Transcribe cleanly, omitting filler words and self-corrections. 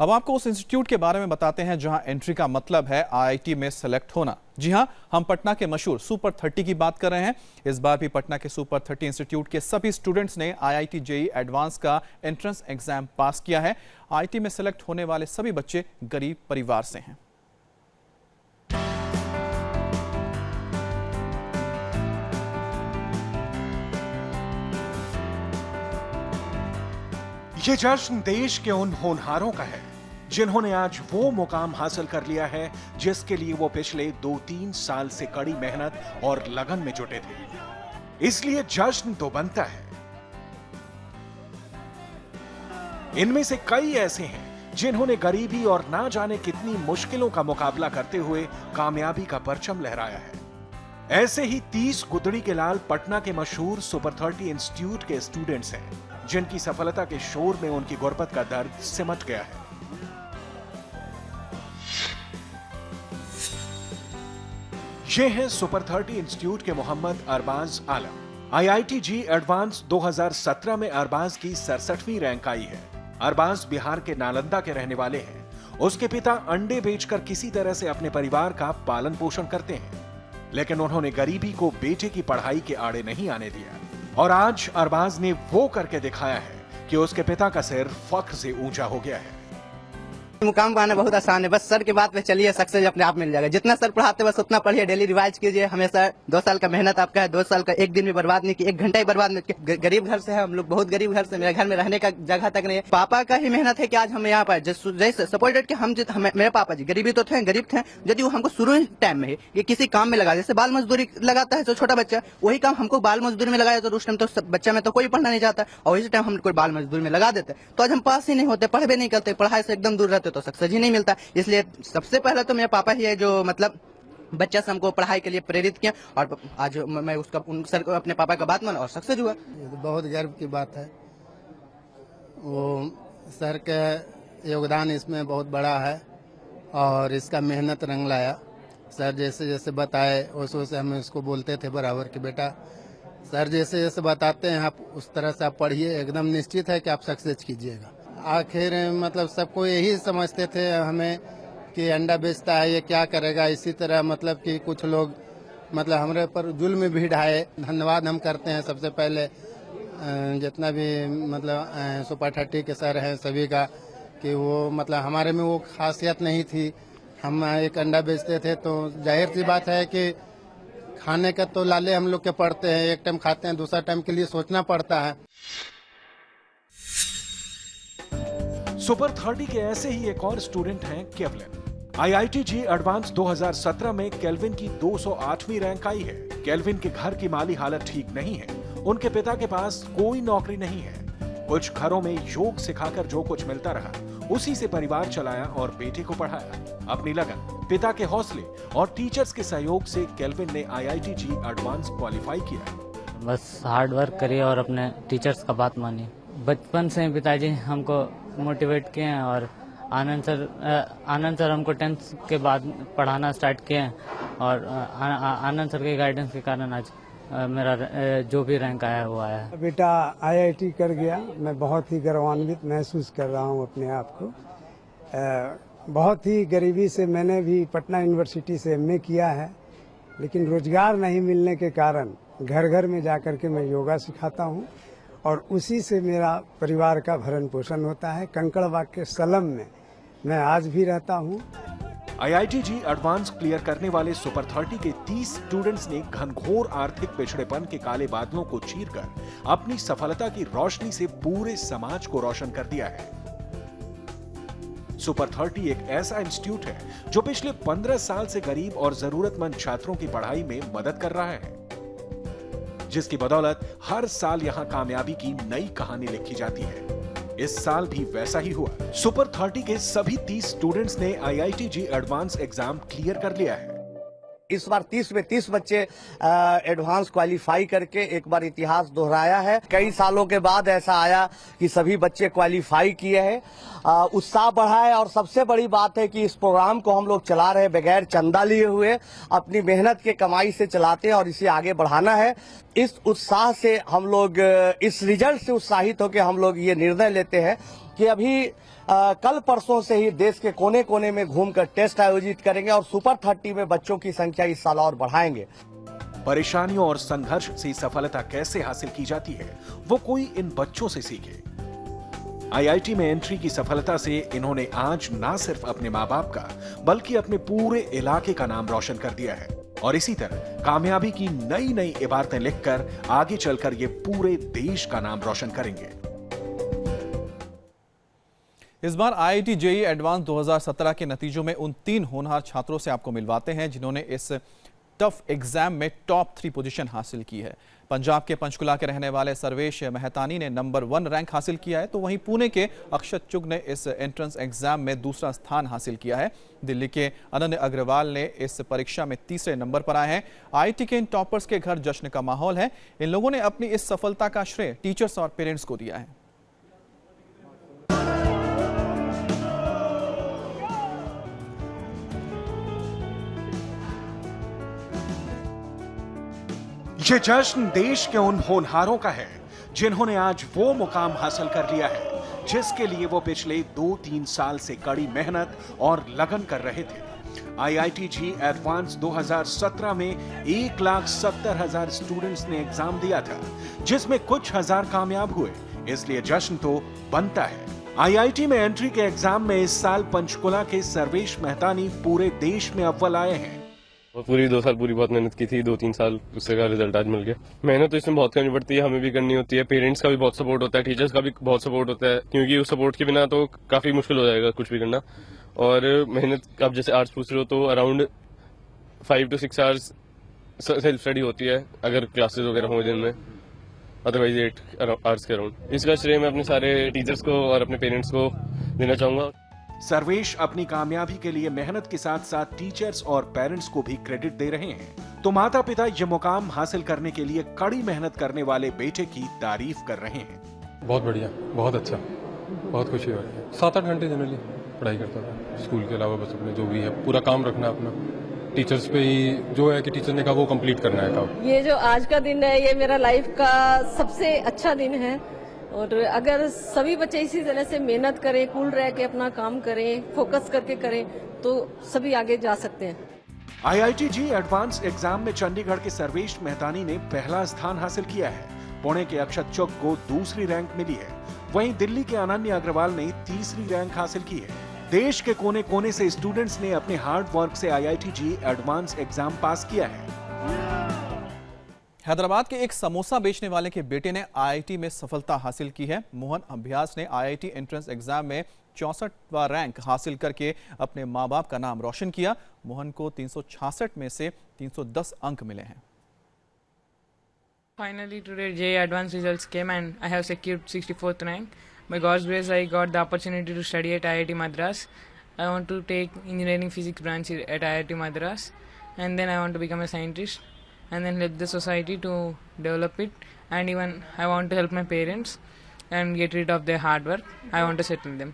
अब आपको उस इंस्टीट्यूट के बारे में बताते हैं जहां एंट्री का मतलब है आईआईटी में सेलेक्ट होना। जी हां, हम पटना के मशहूर सुपर 30 की बात कर रहे हैं। इस बार भी पटना के सुपर 30 इंस्टीट्यूट के सभी स्टूडेंट्स ने आईआईटी जेईई एडवांस का एंट्रेंस एग्जाम पास किया है। आईआईटी में सेलेक्ट होने वाले सभी बच्चे गरीब परिवार से हैं। ये जश्न देश के उन होनहारों का है जिन्होंने आज वो मुकाम हासिल कर लिया है जिसके लिए वो पिछले 2-3 साल से कड़ी मेहनत और लगन में जुटे थे। इसलिए जश्न तो बनता है। इनमें से कई ऐसे हैं जिन्होंने गरीबी और ना जाने कितनी मुश्किलों का मुकाबला करते हुए कामयाबी का परचम लहराया है। ऐसे ही 30 गुदड़ी के लाल पटना के मशहूर सुपर 30 इंस्टीट्यूट के स्टूडेंट्स हैं जिनकी सफलता के शोर में उनकी गुर्बत का दर्द सिमट गया है। ये हैं सुपर 30 इंस्टीट्यूट के मोहम्मद अरबाज आलम। आईआईटी जेईई एडवांस 2017 में अरबाज की 67वीं रैंक आई है। अरबाज बिहार के नालंदा के रहने वाले हैं। उसके पिता अंडे बेचकर किसी तरह से अपने परिवार का पालन पोषण करते हैं, लेकिन उन्होंने गरीबी को बेटे की पढ़ाई के आड़े नहीं आने दिया और आज अरबाज ने वो करके दिखाया है कि उसके पिता का सिर फख्र से ऊंचा हो गया है। मुकाम पाना बहुत आसान है, बस सर की बात पे चलिए, सक्सेस अपने आप मिल जाएगा। जितना सर पढ़ाते बस उतना पढ़िए, डेली रिवाइज कीजिए। हमेशा 2 साल का मेहनत आपका है, 2 साल का एक दिन भी बर्बाद नहीं किया, 1 घंटा ही बर्बाद नहीं किया। गरीब घर से है हम लोग, बहुत गरीब घर से। मेरे घर में रहने का जगह तक नहीं है। पापा का ही मेहनत है कि आज हम यहाँ पर जैसे सपोर्टेड कि हम मेरे पापा जी गरीबी तो थे, गरीब थे, यदि वो हमको शुरू टाइम में ही किसी काम में लगा, जैसे बाल मजदूरी लगाता है तो छोटा बच्चा, वही काम हमको बाल मजदूरी में लगाया तो उस टाइम तो बच्चा में तो कोई पढ़ना नहीं चाहता, और इसी टाइम हम कोई बाल मजदूरी में लगा देते तो आज हम पास ही नहीं होते, पढ़ भी नहीं करते, पढ़ाई से एकदम दूर रहते तो सक्सेस ही नहीं मिलता। इसलिए सबसे पहले तो मेरे पापा ही है जो मतलब बच्चा से हमको पढ़ाई के लिए प्रेरित किया, और आज मैं उसका उन सर को अपने पापा का बात माना और सक्सेस हुआ। ये तो बहुत गर्व की बात है। वो सर का योगदान इसमें बहुत बड़ा है और इसका मेहनत रंग लाया। सर जैसे जैसे बताए वैसे हम इसको बोलते थे बराबर कि बेटा सर जैसे जैसे बताते हैं आप उस तरह से आप पढ़िए, एकदम निश्चित है कि आप सक्सेस कीजिएगा। आखिर मतलब सबको यही समझते थे हमें कि अंडा बेचता है ये क्या करेगा, इसी तरह मतलब कि कुछ लोग मतलब हमारे पर जुल्म भी ढाए। धन्यवाद हम करते हैं सबसे पहले जितना भी मतलब सुपर 30 के सर हैं सभी का, कि वो मतलब हमारे में वो खासियत नहीं थी। हम एक अंडा बेचते थे तो जाहिर सी बात है कि खाने का तो लाले हम लोग के पड़ते हैं, एक टाइम खाते हैं, दूसरा टाइम के लिए सोचना पड़ता है। सुपर 30 के ऐसे ही एक और स्टूडेंट हैं केल्विन। आईआईटी जेईई एडवांस 2017 में केल्विन की 208वीं रैंक आई है। केल्विन के घर की माली हालत ठीक नहीं है। उनके पिता के पास कोई नौकरी नहीं है। कुछ घरों में योग सिखाकर जो कुछ मिलता रहा उसी से परिवार चलाया और बेटे को पढ़ाया। अपनी लगन, पिता के हौसले और टीचर्स के सहयोग से केल्विन ने आईआईटी जेईई एडवांस क्वालिफाई किया। बस हार्ड वर्क करिए और अपने टीचर्स का बात मानिए। बचपन से पिताजी हमको मोटिवेट किए हैं और आनंद सर हमको 10th के बाद पढ़ाना स्टार्ट किए हैं और आनंद सर के गाइडेंस के कारण आज मेरा जो भी रैंक आया वो आया है। बेटा आईआईटी कर गया, मैं बहुत ही गौरवान्वित महसूस कर रहा हूँ अपने आप को। बहुत ही गरीबी से मैंने भी पटना यूनिवर्सिटी से एमए किया है, लेकिन रोजगार नहीं मिलने के कारण घर घर में जाकर के मैं योगा सिखाता हूँ और उसी से मेरा परिवार का भरण पोषण होता है। कंकड़बाग के सलम में मैं आज भी रहता हूँ। आईआईटी जेईई एडवांस क्लियर करने वाले सुपर 30 के 30 स्टूडेंट्स ने घनघोर आर्थिक पिछड़ेपन के काले बादलों को चीरकर अपनी सफलता की रोशनी से पूरे समाज को रोशन कर दिया है। सुपर 30 एक ऐसा इंस्टीट्यूट है जो पिछले 15 साल से गरीब और जरूरतमंद छात्रों की पढ़ाई में मदद कर रहा है, जिसकी बदौलत हर साल यहां कामयाबी की नई कहानी लिखी जाती है। इस साल भी वैसा ही हुआ। सुपर 30 के सभी 30 स्टूडेंट्स ने IIT JEE advance exam clear कर लिया है। इस बार 30 में 30 बच्चे एडवांस क्वालिफाई करके एक बार इतिहास दोहराया है। कई सालों के बाद ऐसा आया कि सभी बच्चे क्वालिफाई किए हैं। उत्साह बढ़ा है और सबसे बड़ी बात है कि इस प्रोग्राम को हम लोग चला रहे बगैर चंदा लिए हुए, अपनी मेहनत के कमाई से चलाते हैं और इसे आगे बढ़ाना है। इस उत्साह से हम लोग, इस रिजल्ट से उत्साहित होकर हम लोग ये निर्णय लेते हैं कि अभी कल परसों से ही देश के कोने कोने में घूमकर टेस्ट आयोजित करेंगे और सुपर 30 में बच्चों की संख्या इस साल और बढ़ाएंगे। परेशानियों और संघर्ष से सफलता कैसे हासिल की जाती है, वो कोई इन बच्चों से सीखे। आईआईटी में एंट्री की सफलता से इन्होंने आज ना सिर्फ अपने माँ बाप का बल्कि अपने पूरे इलाके का नाम रोशन कर दिया है और इसी तरह कामयाबी की नई नई इबारतें लिखकर आगे चलकर ये पूरे देश का नाम रोशन करेंगे। इस बार आईआईटी जेईई एडवांस 2017 के नतीजों में उन 3 होनहार छात्रों से आपको मिलवाते हैं जिन्होंने इस टफ एग्जाम में टॉप 3 पोजीशन हासिल की है। पंजाब के पंचकुला के रहने वाले सर्वेश मेहतानी ने नंबर 1 रैंक हासिल किया है, तो वहीं पुणे के अक्षत चुग ने इस एंट्रेंस एग्जाम में दूसरा स्थान हासिल किया है। दिल्ली के अनन्य अग्रवाल ने इस परीक्षा में तीसरे नंबर पर आए हैं। आईआईटी के इन टॉपर्स के घर जश्न का माहौल है। इन लोगों ने अपनी इस सफलता का श्रेय टीचर्स और पेरेंट्स को दिया है। ये जश्न देश के उन होनहारों का है जिन्होंने आज वो मुकाम हासिल कर लिया है जिसके लिए वो पिछले 2-3 साल से कड़ी मेहनत और लगन कर रहे थे। आईआईटी जेईई एडवांस 2017 में 1,70,000 स्टूडेंट्स ने एग्जाम दिया था, जिसमें कुछ हजार कामयाब हुए, इसलिए जश्न तो बनता है। आईआईटी में एंट्री के एग्जाम में इस साल पंचकुला के सर्वेश मेहतानी पूरे देश में अव्वल आए हैं। पूरी 2 साल पूरी बहुत मेहनत की थी, 2-3 साल उससे का रिजल्ट आज मिल गया। मेहनत तो इसमें बहुत करनी पड़ती है, हमें भी करनी होती है, पेरेंट्स का भी बहुत सपोर्ट होता है, टीचर्स का भी बहुत सपोर्ट होता है, क्योंकि उस सपोर्ट के बिना तो काफी मुश्किल हो जाएगा कुछ भी करना। और मेहनत अब जैसे आर्ट्स पूछ रहे हो तो around 5 to 6 hours self study होती है अगर क्लासेस वगैरह हो दिन में, अदरवाइज 8 आवर्स के अराउंड। इसका श्रेय मैं अपने सारे टीचर्स को और अपने पेरेंट्स को देना चाहूंगा। सर्वेश अपनी कामयाबी के लिए मेहनत के साथ साथ टीचर्स और पेरेंट्स को भी क्रेडिट दे रहे हैं, तो माता पिता ये मुकाम हासिल करने के लिए कड़ी मेहनत करने वाले बेटे की तारीफ कर रहे हैं। बहुत बढ़िया, बहुत अच्छा, बहुत खुशी हो रही है। 7-8 घंटे जनरली पढ़ाई करता था, स्कूल के अलावा बस अपने जो भी है पूरा काम रखना अपना, टीचर्स पे ही जो है कि टीचर ने कहा वो कंप्लीट करना है काम। ये जो आज का दिन है ये मेरा लाइफ का सबसे अच्छा दिन है और अगर सभी बच्चे इसी तरह से मेहनत करें, कूल रह के अपना काम करें, फोकस करके करें तो सभी आगे जा सकते हैं। आईआईटी जेईई एडवांस एग्जाम में चंडीगढ़ के सर्वेश मेहतानी ने पहला स्थान हासिल किया है। पुणे के अक्षत चुग को दूसरी रैंक मिली है। वहीं दिल्ली के अनन्य अग्रवाल ने तीसरी रैंक हासिल की है। देश के कोने कोने से स्टूडेंट्स ने अपने हार्ड वर्क से आईआईटी जेईई एडवांस एग्जाम पास किया है। हैदराबाद के एक समोसा बेचने वाले के बेटे ने आईआईटी में सफलता हासिल की है। मोहन अभ्यास ने आईआईटी एंट्रेंस एग्जाम में 64वां रैंक हासिल करके अपने मां बाप का नाम रोशन किया। मोहन को 366 में से 310 अंक मिले हैं। Finally today JEE advanced results came and I have secured 64th rank. By God's grace I got the opportunity to study at IIT Madras. I want to take engineering physics branch at IIT Madras and then I want to become a scientist and then help the society to develop it, and even I want to help my parents and get rid of their hard work. I want to settle them.